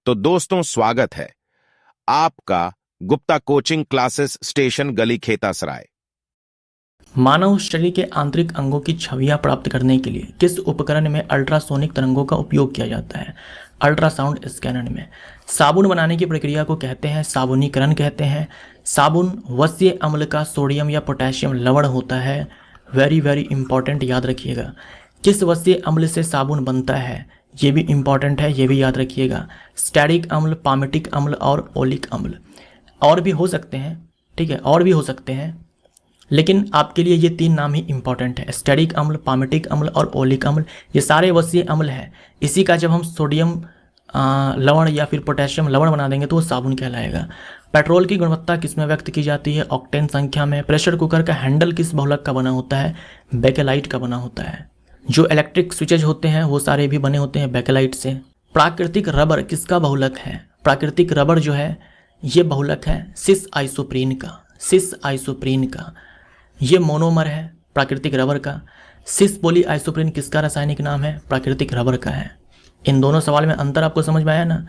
तो दोस्तों स्वागत है आपका गुप्ता कोचिंग क्लासेस स्टेशन गली खेतासराय। मानव शरीर के आंतरिक अंगों की छवियां प्राप्त करने के लिए किस उपकरण में अल्ट्रासोनिक तरंगों का उपयोग किया जाता है? अल्ट्रासाउंड स्कैनर में। साबुन बनाने की प्रक्रिया को कहते हैं साबुनीकरण कहते हैं। साबुन वसीय अम्ल का सोडियम या पोटेशियम लवण होता है। वेरी वेरी इंपॉर्टेंट, याद रखिएगा। किस वसीय अम्ल से साबुन बनता है? ये भी इंपॉर्टेंट है, ये भी याद रखिएगा। स्टेरिक अम्ल, पामेटिक अम्ल और ओलिक अम्ल। और भी हो सकते हैं, ठीक है, और भी हो सकते हैं, लेकिन आपके लिए ये तीन नाम ही इंपॉर्टेंट है। स्टेरिक अम्ल, पामेटिक अम्ल और ओलिक अम्ल, ये सारे वसीय अम्ल हैं। इसी का जब हम सोडियम लवण या फिर पोटेशियम लवण बना देंगे तो वो साबुन कहलाएगा। पेट्रोल की गुणवत्ता किस में व्यक्त की जाती है? ऑक्टेन संख्या में। प्रेशर कुकर का हैंडल किस बहुलक का बना होता है? बेकेलाइट का बना होता है। जो इलेक्ट्रिक स्विचेज होते हैं वो सारे भी बने होते हैं बेकेलाइट से। प्राकृतिक रबर किसका बहुलक है? प्राकृतिक रबर जो है ये बहुलक है सिस आइसोप्रीन का। सिस आइसोप्रीन का ये मोनोमर है प्राकृतिक रबर का। सिस पॉली आइसोप्रीन किसका रासायनिक नाम है? प्राकृतिक रबर का है। इन दोनों सवाल में अंतर आपको समझ में आया ना?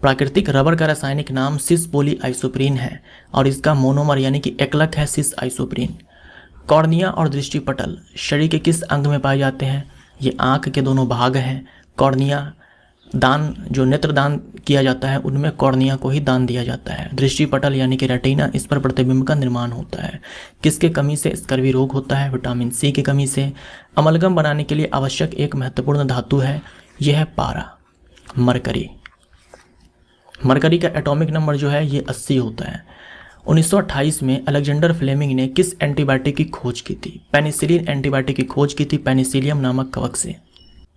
प्राकृतिक रबर का रासायनिक नाम सिस पॉली आइसोप्रीन है और इसका मोनोमर यानी कि एकलक है सिस आइसोप्रीन। कॉर्निया और दृष्टिपटल शरीर के किस अंग में पाए जाते हैं? ये आंख के दोनों भाग हैं। कॉर्निया दान, जो नेत्र दान किया जाता है उनमें कॉर्निया को ही दान दिया जाता है। दृष्टिपटल यानी कि रेटिना, इस पर प्रतिबिंब का निर्माण होता है। किसके कमी से स्कर्वी रोग होता है? विटामिन सी की कमी से। अमलगम बनाने के लिए आवश्यक एक महत्वपूर्ण धातु है, यह है पारा, मरकरी। मरकरी का एटॉमिक नंबर जो है ये 80 होता है। 1928 में अलेक्जेंडर फ्लेमिंग ने किस एंटीबायोटिक की खोज की थी? पेनिसिलिन एंटीबायोटिक की खोज की थी पेनिसिलियम नामक कवक से।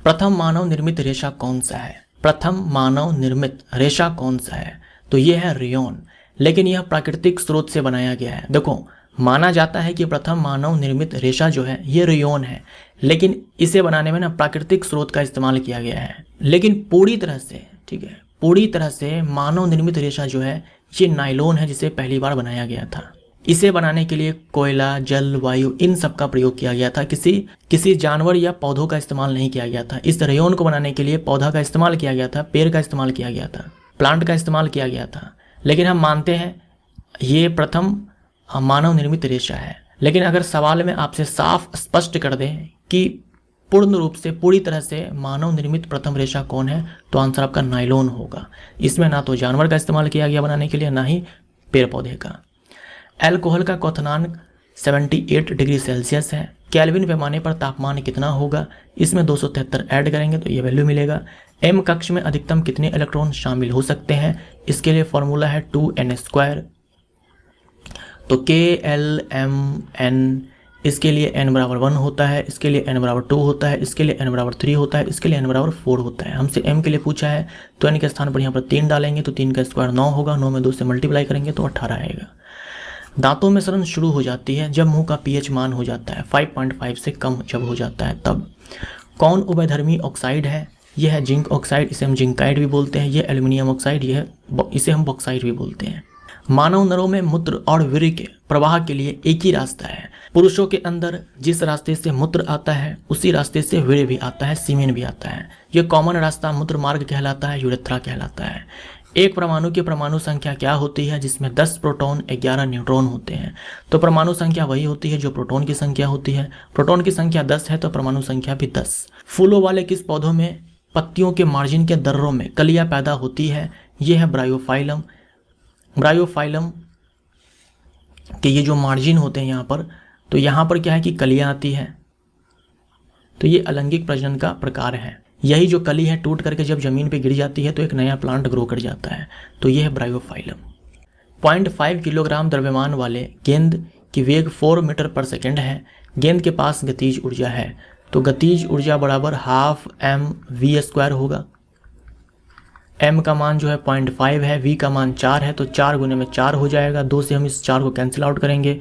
प्रथम मानव निर्मित रेशा कौन सा है? प्रथम मानव निर्मित रेशा कौन सा है? तो ये है रेयॉन, लेकिन यह प्राकृतिक स्रोत से बनाया गया है। देखो, माना जाता है कि प्रथम मानव निर्मित रेशा जो है ये रेयॉन है, लेकिन इसे बनाने में ना प्राकृतिक स्रोत का इस्तेमाल किया गया है। लेकिन पूरी तरह से, ठीक है, पूरी तरह से मानव निर्मित रेशा जो है ये नायलॉन है, जिसे पहली बार बनाया गया था। इसे बनाने के लिए कोयला, जल, वायु, इन सब का प्रयोग किया गया था। किसी जानवर या पौधों का इस्तेमाल नहीं किया गया था। इस रेयॉन को बनाने के लिए पौधा का इस्तेमाल किया गया था, पेड़ का इस्तेमाल किया गया था, प्लांट का इस्तेमाल किया गया था। लेकिन हम मानते हैं ये प्रथम मानव निर्मित रेशा है। लेकिन अगर सवाल में आपसे साफ स्पष्ट कर दें कि पूर्ण रूप से, पूरी तरह से मानव निर्मित प्रथम रेशा कौन है, तो आंसर आपका नायलॉन होगा। इसमें ना तो जानवर का इस्तेमाल किया गया बनाने के लिए, ना ही पेड़ पौधे का। एल्कोहल का क्वथनांक 78 डिग्री सेल्सियस है। केल्विन पैमाने पर तापमान कितना होगा? इसमें 273 ऐड करेंगे तो ये वैल्यू मिलेगा। एम कक्ष में अधिकतम कितने इलेक्ट्रॉन शामिल हो सकते हैं? इसके लिए फॉर्मूला है 2n²। तो KLMN, इसके लिए n बराबर 1 होता है, इसके लिए n बराबर 2 होता है, इसके लिए n बराबर 3 होता है, इसके लिए n बराबर 4 होता है। हमसे m के लिए पूछा है तो n के स्थान पर यहाँ पर 3 डालेंगे तो 3 का स्क्वायर 9 होगा। 9 में 2 से मल्टीप्लाई करेंगे तो 18 आएगा। दांतों में सड़न शुरू हो जाती है जब मुंह का पीएच मान हो जाता है 5.5 से कम जब हो जाता है तब। कौन उभयधर्मी ऑक्साइड है? यह है जिंक ऑक्साइड, इसे हम जिंकाइड भी बोलते हैं। यह एल्यूमिनियम ऑक्साइड, इसे हम बॉक्साइड भी बोलते हैं। मानव नरों में मूत्र और वीर्य के प्रवाह के लिए एक ही रास्ता है। पुरुषों के अंदर जिस रास्ते से मूत्र आता है उसी रास्ते से वीर्य भी आता है, सीमेन भी आता है। यह कॉमन रास्ता मूत्र मार्ग कहलाता है, यूरेथ्रा कहलाता है। एक परमाणु की परमाणु संख्या क्या होती है जिसमें 10 प्रोटॉन 11 न्यूट्रॉन होते हैं? तो परमाणु संख्या वही होती है जो प्रोटॉन की संख्या होती है। प्रोटॉन की संख्या 10 है तो परमाणु संख्या भी 10। फूलों वाले किस पौधों में पत्तियों के मार्जिन के दर्रों में कलियां पैदा होती है? यह है ब्रायोफाइलम। ब्रायोफाइलम के ये जो मार्जिन होते हैं यहाँ पर, तो यहाँ पर क्या है कि कलियां आती है, तो ये अलैंगिक प्रजनन का प्रकार है। यही जो कली है टूट करके जब जमीन पे गिर जाती है तो एक नया प्लांट ग्रो कर जाता है, तो यह है ब्रायोफाइलम। 0.5 किलोग्राम द्रव्यमान वाले गेंद की वेग 4 मीटर पर सेकेंड है। गेंद के पास गतिज ऊर्जा है, तो गतिज ऊर्जा बराबर ½ mv² होगा। m का मान जो है 0.5 है, v का मान 4 है, तो 4 गुने में 4 हो जाएगा। 2 से हम इस 4 को कैंसिल आउट करेंगे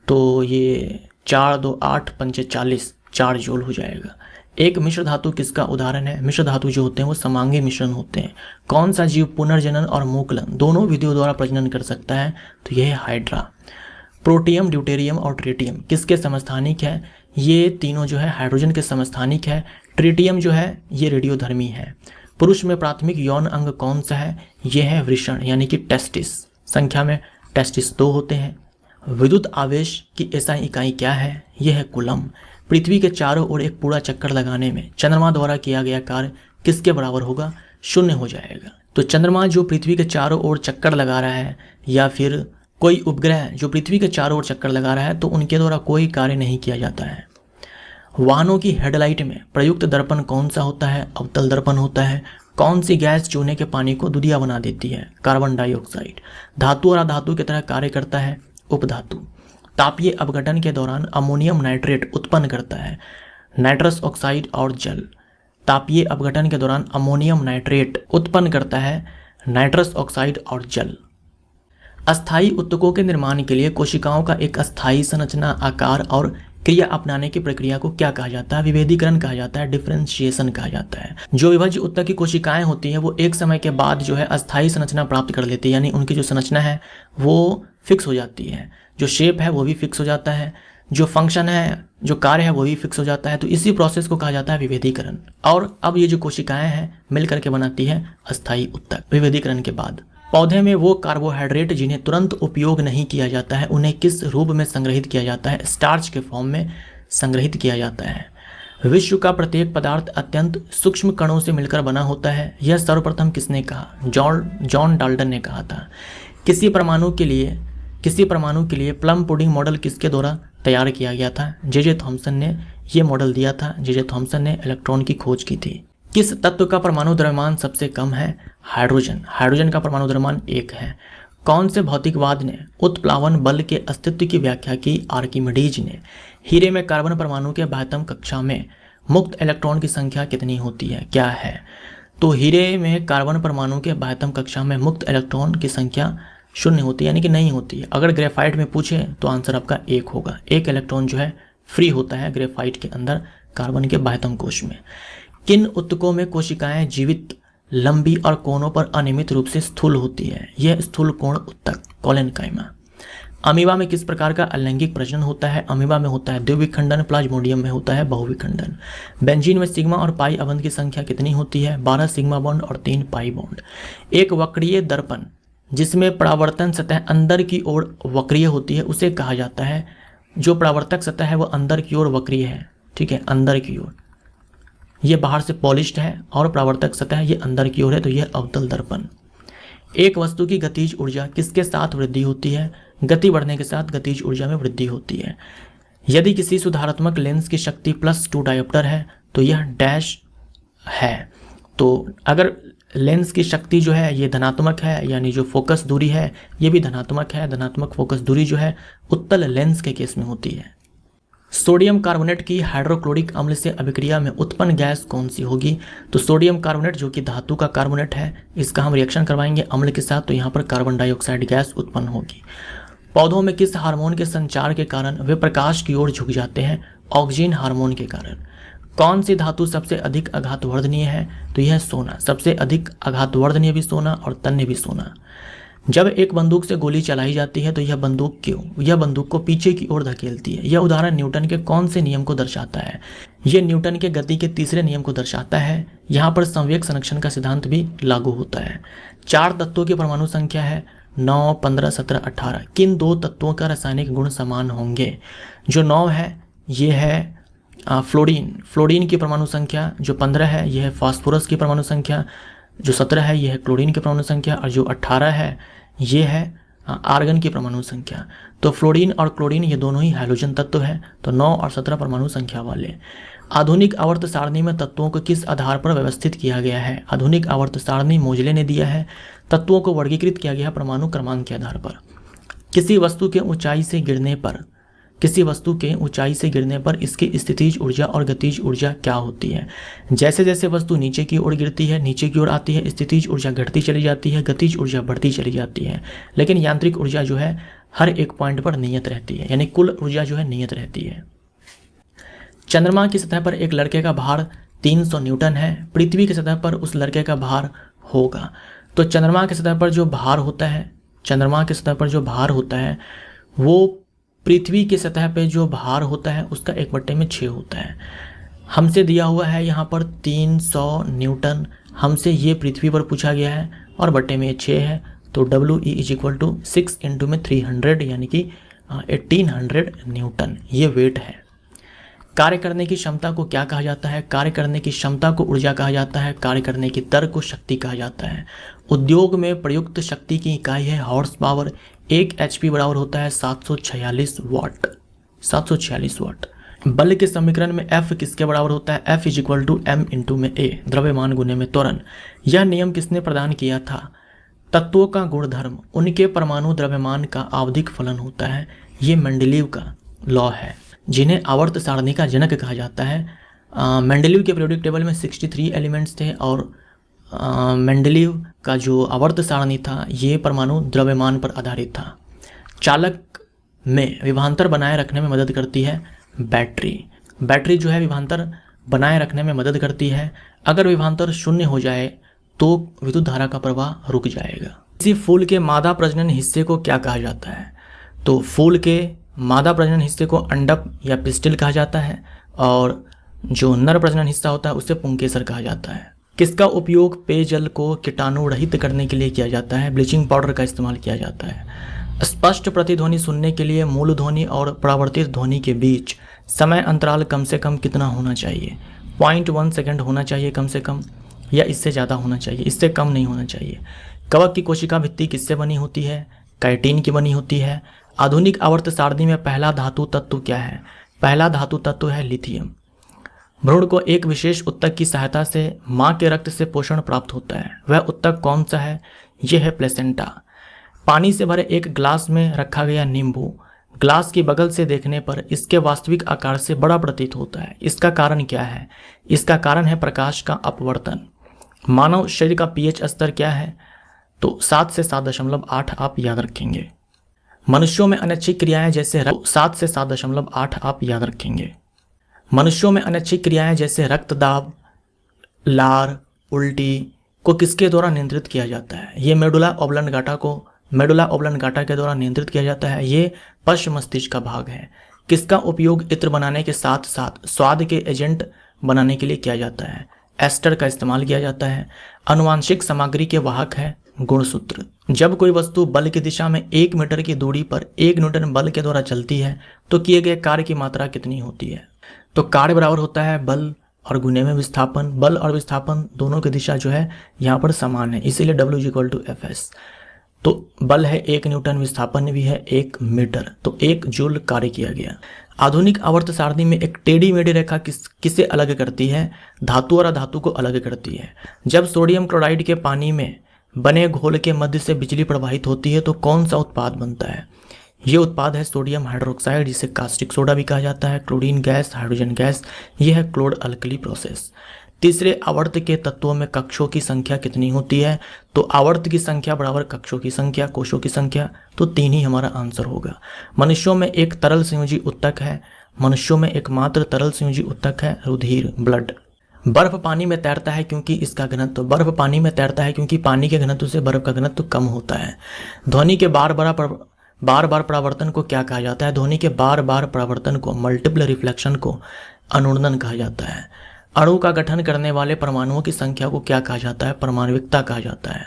तो ये 4 2 8 5 40, 4 जूल हो जाएगा। एक मिश्र धातु किसका उदाहरण है? मिश्र धातु जो होते हैं वो समांगी मिश्रण होते हैं। कौन सा जीव पुनर्जनन और मोकलन दोनों विधियों द्वारा प्रजनन कर सकता है? तो यह है हाइड्रा। प्रोटियम, ड्यूटेरियम और ट्रिटियम किसके समस्थानिक है? ये तीनों जो है हाइड्रोजन के समस्थानिक है। ट्रिटियम जो है ये रेडियोधर्मी है। पुरुष में प्राथमिक यौन अंग कौन सा है? यह है वृषण यानी कि टेस्टिस। संख्या में टेस्टिस 2 होते हैं। विद्युत आवेश की एसआई इकाई क्या है? यह है कूलम। पृथ्वी के चारों ओर एक पूरा चक्कर लगाने में चंद्रमा द्वारा किया गया कार्य किसके बराबर होगा? 0 हो जाएगा। तो चंद्रमा जो पृथ्वी के चारों ओर चक्कर लगा रहा है या फिर कोई उपग्रह जो पृथ्वी के चारों ओर चक्कर लगा रहा है तो उनके द्वारा कोई कार्य नहीं किया जाता है। वाहनों की हेडलाइट में प्रयुक्त दर्पण कौन सा होता है? अवतल दर्पण होता है। कौन सी गैस चूने के पानी को दुधिया बना देती है? Carbon dioxide. धातु और अधातु की तरह कार्य करता है? उपधातु। तापीय अपघटन के दौरान अमोनियम नाइट्रेट उत्पन्न करता है? नाइट्रस ऑक्साइड और जल। तापीय अपघटन के दौरान अमोनियम नाइट्रेट उत्पन्न करता है? नाइट्रस ऑक्साइड और जल। अस्थायी ऊतकों के निर्माण के लिए कोशिकाओं का एक अस्थायी संरचना, आकार और क्रिया अपनाने की प्रक्रिया को क्या कहा जाता है? विभेदीकरण कहा जाता है, डिफरेंशिएशन कहा जाता है। जो विभाज्य ऊतक की कोशिकाएं होती हैं वो एक समय के बाद जो है अस्थायी संरचना प्राप्त कर लेती है, यानी उनकी जो संरचना है वो फिक्स हो जाती है, जो शेप है वो भी फिक्स हो जाता है, जो फंक्शन है, जो कार्य है वो भी फिक्स हो जाता है। तो इसी प्रोसेस को कहा जाता है विभेदीकरण। और अब ये जो कोशिकाएं हैं मिल करके बनाती है अस्थायी ऊतक। विभेदीकरण के बाद पौधे में वो कार्बोहाइड्रेट जिन्हें तुरंत उपयोग नहीं किया जाता है उन्हें किस रूप में संग्रहित किया जाता है? स्टार्च के फॉर्म में संग्रहित किया जाता है। विश्व का प्रत्येक पदार्थ अत्यंत सूक्ष्म कणों से मिलकर बना होता है, यह सर्वप्रथम किसने कहा? जॉन डाल्टन ने कहा था। किसी परमाणु के लिए प्लम पुडिंग मॉडल किसके द्वारा तैयार किया गया था? जे थॉमसन ने यह मॉडल दिया था। जे थॉमसन ने इलेक्ट्रॉन की खोज की थी। किस तत्व का परमाणु द्रव्यमान सबसे कम है? हाइड्रोजन। हाइड्रोजन का परमाणु द्रव्यमान 1 है। कौन से भौतिकवाद ने उत्प्लावन बल के अस्तित्व की व्याख्या की? आर्किमिडीज ने। हीरे में कार्बन परमाणु के बाह्यतम कक्षा में मुक्त इलेक्ट्रॉन की संख्या कितनी होती है? क्या है? तो हीरे में कार्बन परमाणु के बाह्यतम कक्षा में मुक्त इलेक्ट्रॉन की संख्या 0 होती है, यानी कि नहीं होती है। अगर ग्रेफाइट में पूछे तो आंसर आपका 1 होगा। 1 इलेक्ट्रॉन जो है फ्री होता है ग्रेफाइट के अंदर कार्बन के बाह्यतम कोश में। किन ऊतकों में कोशिकाएं जीवित, लंबी और कोनों पर अनियमित रूप से स्थूल होती है? यह स्थूल कोण ऊतक कोलेनकाइमा। अमीबा में किस प्रकार का अलैंगिक प्रजनन होता है? अमीबा में होता है द्विविखंडन, प्लाज्मोडियम में होता है बहुविखंडन। बेंजीन में सिग्मा और पाई अबंध की संख्या कितनी होती है? 12 सिग्मा बॉन्ड और 3 पाई बॉन्ड। एक वक्रीय दर्पण जिसमें परावर्तन सतह अंदर की ओर वक्रीय होती है उसे कहा जाता है, जो परावर्तक सतह है वो अंदर की ओर वक्रीय है, ठीक है, अंदर की ओर। ये बाहर से पॉलिश्ड है और परावर्तक सतह ये अंदर की ओर है, तो यह अवतल दर्पण। एक वस्तु की गतिज ऊर्जा किसके साथ वृद्धि होती है? गति बढ़ने के साथ गतिज ऊर्जा में वृद्धि होती है। यदि किसी सुधारात्मक लेंस की शक्ति +2 डायोप्टर है तो यह डैश है। तो अगर लेंस की शक्ति जो है ये धनात्मक है, यानी जो फोकस दूरी है ये भी धनात्मक है, धनात्मक फोकस दूरी जो है उत्तल लेंस के केस में होती है। सोडियम कार्बोनेट की हाइड्रोक्लोरिक अम्ल से अभिक्रिया में उत्पन्न गैस कौन सी होगी? तो सोडियम कार्बोनेट जो कि धातु का कार्बोनेट है, इसका हम रिएक्शन करवाएंगे अम्ल के साथ, तो यहाँ पर कार्बन डाइऑक्साइड गैस उत्पन्न होगी। पौधों में किस हार्मोन के संचार के कारण वे प्रकाश की ओर झुक जाते हैं? ऑक्सीजन हार्मोन के कारण। कौन सी धातु सबसे अधिक आघातवर्धनीय है? तो यह सोना। सबसे अधिक आघातवर्धनीय भी सोना और तन्य भी सोना। जब एक बंदूक से गोली चलाई जाती है तो यह बंदूक को पीछे की ओर धकेलती है। यह उदाहरण न्यूटन के कौन से नियम को दर्शाता है? यह न्यूटन के गति के तीसरे नियम को दर्शाता है। यहाँ पर संवेग संरक्षण का सिद्धांत भी लागू होता है। 4 तत्वों की परमाणु संख्या है 9, 15, 17, 18। किन 2 तत्वों का रासायनिक गुण समान होंगे? जो 9 है ये है फ्लोरीन की परमाणु संख्या, जो 15 है यह है फास्फोरस की परमाणु संख्या, जो 17 है यह है क्लोरीन की परमाणु संख्या, और जो 18 है ये है आर्गन की परमाणु संख्या। तो फ्लोरीन और क्लोरीन ये दोनों ही हाइड्रोजन तत्व है, तो 9 और 17 परमाणु संख्या वाले। आधुनिक आवर्त सारणी में तत्वों को किस आधार पर व्यवस्थित किया गया है? आधुनिक आवर्त सारणी मोजले ने दिया है। तत्वों को वर्गीकृत किया गया परमाणु क्रमांक के आधार पर। किसी वस्तु के ऊंचाई से गिरने पर इसकी स्थितिज ऊर्जा और गतिज ऊर्जा क्या होती है? जैसे जैसे वस्तु नीचे की ओर गिरती है, नीचे की ओर आती है, स्थितिज ऊर्जा घटती चली जाती है, गतिज ऊर्जा बढ़ती चली जाती है। लेकिन यांत्रिक ऊर्जा जो है हर एक पॉइंट पर नियत रहती है, यानी कुल ऊर्जा जो है नियत रहती है। चंद्रमा की सतह पर एक लड़के का भार 300 न्यूटन है। पृथ्वी की सतह पर उस लड़के का भार होगा। तो चंद्रमा की सतह पर जो भार होता है वो पृथ्वी की सतह पे जो भार होता है उसका 1/6 होता है। हमसे दिया हुआ है यहाँ पर 300 न्यूटन, हमसे ये पृथ्वी पर पूछा गया है और बट्टे में 6 है, तो WE is equal to 6 into में 300 यानी कि 1800 न्यूटन ये वेट है। कार्य करने की क्षमता को क्या कहा जाता है? कार्य करने की क्षमता को ऊर्जा कहा जाता है, कार्य करने की दर को शक्ति कहा जाता है। उद्योग में प्रयुक्त शक्ति की इकाई है हॉर्स पावर। 1 HP बराबर होता है 746 वाट। 746 वाट। बल के समीकरण में F किसके बराबर होता है? F is equal to M into में A, द्रव्यमान गुने में त्वरण। यह नियम किसने प्रदान किया था? तत्वों का गुणधर्म, उनके परमाणु द्रव्यमान का आवधिक फलन होता है, ये मेंडलीव का लॉ है, जिन्हें आवर्त सारणी का जनक कहा जाता है। मेंडलीव के पीरियोडिक टेबल में 63 एलिमेंट्स थे और मेंडलीव का जो आवर्त सारणी था ये परमाणु द्रव्यमान पर आधारित था। चालक में विभवांतर बनाए रखने में मदद करती है बैटरी। बैटरी जो है विभवांतर बनाए रखने में मदद करती है। अगर विभवांतर शून्य हो जाए तो विद्युत धारा का प्रवाह रुक जाएगा। किसी फूल के मादा प्रजनन हिस्से को क्या कहा जाता है? तो फूल के मादा प्रजनन हिस्से को अंडक या पिस्टिल कहा जाता है और जो नर प्रजनन हिस्सा होता है उसे पुंकेसर कहा जाता है। किसका उपयोग पेयजल को कीटाणु रहित करने के लिए किया जाता है? ब्लीचिंग पाउडर का इस्तेमाल किया जाता है। स्पष्ट प्रतिध्वनि सुनने के लिए मूल ध्वनि और परावर्तित ध्वनि के बीच समय अंतराल कम से कम कितना होना चाहिए? 0.1 सेकंड होना चाहिए कम से कम, या इससे ज़्यादा होना चाहिए, इससे कम नहीं होना चाहिए। कवक की कोशिका भित्ति किससे बनी होती है? काइटिन की बनी होती है। आधुनिक आवर्त सारणी में पहला धातु तत्व क्या है? पहला धातु तत्व है लिथियम। भ्रूण को एक विशेष उत्तक की सहायता से माँ के रक्त से पोषण प्राप्त होता है, वह उत्तक कौन सा है? यह है प्लेसेंटा। पानी से भरे एक ग्लास में रखा गया नींबू ग्लास की बगल से देखने पर इसके वास्तविक आकार से बड़ा प्रतीत होता है, इसका कारण क्या है? इसका कारण है प्रकाश का अपवर्तन। मानव शरीर का pH स्तर क्या है? तो 7 से 7.8 आप याद रखेंगे। मनुष्यों में अनैच्छिक क्रियाएं जैसे 7 से 7.8 आप याद रखेंगे। मनुष्यों में अनैच्छिक क्रियाएं जैसे रक्तदाब, लार, उल्टी को किसके द्वारा नियंत्रित किया जाता है? ये मेडुला ऑब्लंगाटा के द्वारा नियंत्रित किया जाता है। ये पश्च मस्तिष्क का भाग है। किसका उपयोग इत्र बनाने के साथ साथ स्वाद के एजेंट बनाने के लिए किया जाता है? एस्टर का इस्तेमाल किया जाता है। अनुवांशिक सामग्री के वाहक है गुणसूत्र। जब कोई वस्तु बल की दिशा में 1 मीटर की दूरी पर 1 न्यूटन बल के द्वारा चलती है तो किए गए कार्य की मात्रा कितनी होती है? तो कार्य बराबर होता है बल और गुने में विस्थापन। बल और विस्थापन दोनों की दिशा जो है यहाँ पर समान है, इसीलिए W=Fs। तो बल है 1 न्यूटन, विस्थापन भी है 1 मीटर, तो 1 जूल कार्य किया गया। आधुनिक आवर्त सारणी में एक टेढ़ी मेढ़ी रेखा किसे अलग करती है? धातु और अधातु को अलग करती है। जब सोडियम क्लोराइड के पानी में बने घोल के मध्य से बिजली प्रवाहित होती है तो कौन सा उत्पाद बनता है? ये उत्पाद है सोडियम हाइड्रोक्साइड, जिसे कास्टिक सोडा भी कहा जाता है। क्लोरीन गैस, हाइड्रोजन गैस, यह है क्लोड अल्कली प्रोसेस। तीसरे आवर्त के तत्वों में कक्षों की संख्या कितनी होती है? तो आवर्त की संख्या बराबर कक्षों की संख्या, कोशों की संख्या, तो 3 ही हमारा आंसर होगा। मनुष्यों में एक तरल संयोजी उत्तक है। मनुष्यों में एकमात्र तरल संयोजी उत्तक है रुधिर, ब्लड। बर्फ पानी में तैरता है क्योंकि इसका घनत्व, बर्फ पानी में तैरता है क्योंकि पानी के घनत्व से बर्फ का घनत्व कम होता है। ध्वनि के बार बार परावर्तन को क्या कहा जाता है? ध्वनि के बार बार परावर्तन को, मल्टीपल रिफ्लेक्शन को अनुरणन कहा जाता है। अणु का गठन करने वाले परमाणुओं की संख्या को क्या कहा जाता है? परमाणुविकता कहा जाता है।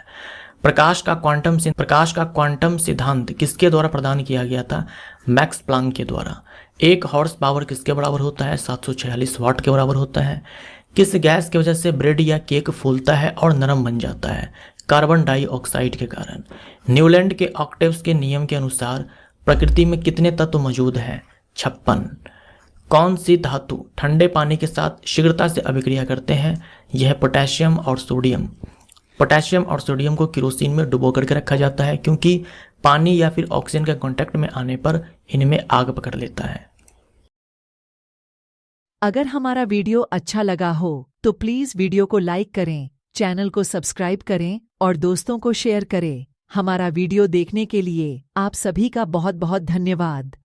प्रकाश का क्वांटम सिद्धांत किसके द्वारा प्रदान किया गया था? मैक्स प्लांक के द्वारा। 1 हॉर्स पावर किसके बराबर होता है? 746 वाट के बराबर होता है। किस गैस की वजह से ब्रेड या केक फूलता है और नरम बन जाता है? कार्बन डाइऑक्साइड के कारण। न्यूलैंड के ऑक्टेव्स के नियम के अनुसार प्रकृति में कितने तत्व मौजूद हैं? 56। कौन सी धातु ठंडे पानी के साथ शीघ्रता से अभिक्रिया करते हैं? यह पोटेशियम और सोडियम। पोटेशियम और सोडियम को केरोसिन में डुबो करके रखा जाता है क्योंकि पानी या फिर ऑक्सीजन के कांटेक्ट में आने पर इनमें आग पकड़ लेता है। अगर हमारा वीडियो अच्छा लगा हो तो प्लीज वीडियो को लाइक करें, चैनल को सब्सक्राइब करें और दोस्तों को शेयर करें। हमारा वीडियो देखने के लिए आप सभी का बहुत बहुत धन्यवाद।